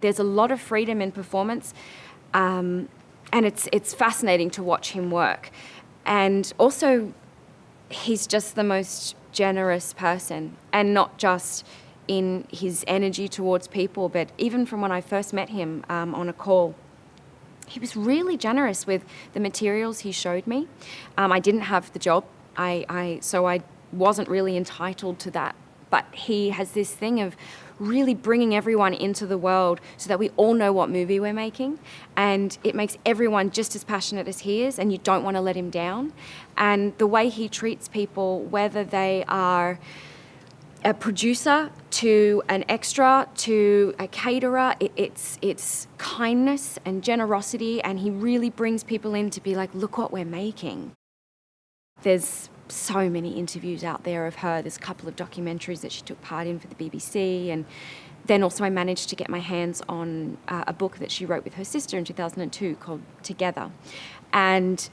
There's a lot of freedom in performance, and it's fascinating to watch him work. And also, he's just the most generous person, and not just in his energy towards people, but even from when I first met him on a call. He was really generous with the materials he showed me. I didn't have the job, so I wasn't really entitled to that. But he has this thing of really bringing everyone into the world so that we all know what movie we're making. And it makes everyone just as passionate as he is, and you don't want to let him down. And the way he treats people, whether they are a producer to an extra to a caterer, it's kindness and generosity, and he really brings people in to be like, look what we're making. There's so many interviews out there of her. There's a couple of documentaries that she took part in for the BBC, and then also I managed to get my hands on a book that she wrote with her sister in 2002 called Together. And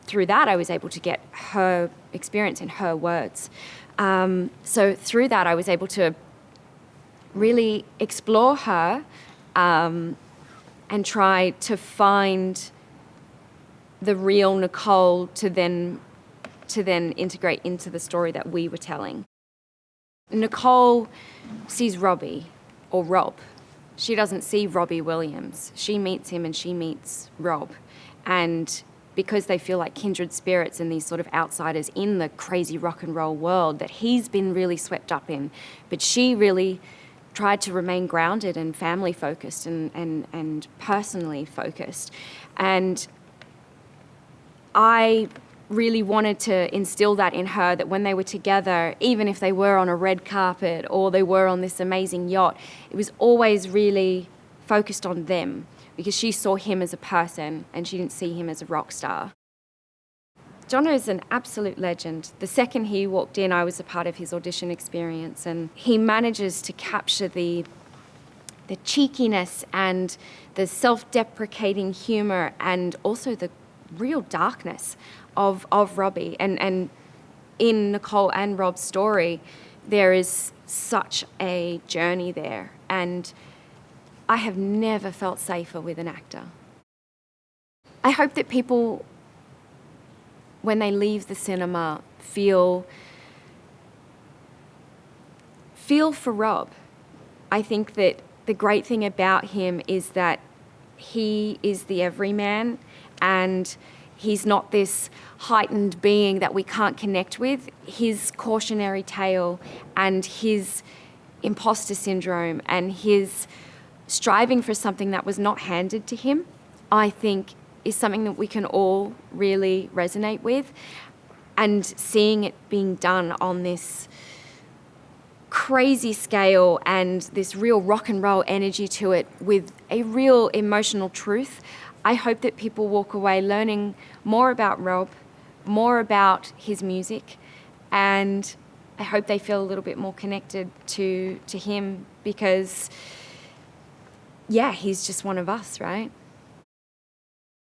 through that I was able to get her experience in her words. So through that I was able to really explore her and try to find the real Nicole to then integrate into the story that we were telling. Nicole sees Robbie, or Rob. She doesn't see Robbie Williams. She meets him and she meets Rob. And because they feel like kindred spirits and these sort of outsiders in the crazy rock and roll world that he's been really swept up in, but she really tried to remain grounded and family focused and personally focused. And I really wanted to instill that in her, that when they were together, even if they were on a red carpet or they were on this amazing yacht, it was always really focused on them, because she saw him as a person and she didn't see him as a rock star. Jonno's an absolute legend. The second he walked in, I was a part of his audition experience, and he manages to capture the cheekiness and the self-deprecating humor and also the real darkness of Robbie. And in Nicole and Rob's story, there is such a journey there. And I have never felt safer with an actor. I hope that people, when they leave the cinema, feel for Rob. I think that the great thing about him is that he is the everyman, and he's not this heightened being that we can't connect with. His cautionary tale and his imposter syndrome and his striving for something that was not handed to him, I think is something that we can all really resonate with. And seeing it being done on this crazy scale and this real rock and roll energy to it with a real emotional truth, I hope that people walk away learning more about Rob, more about his music, and I hope they feel a little bit more connected to him, because, yeah, he's just one of us, right?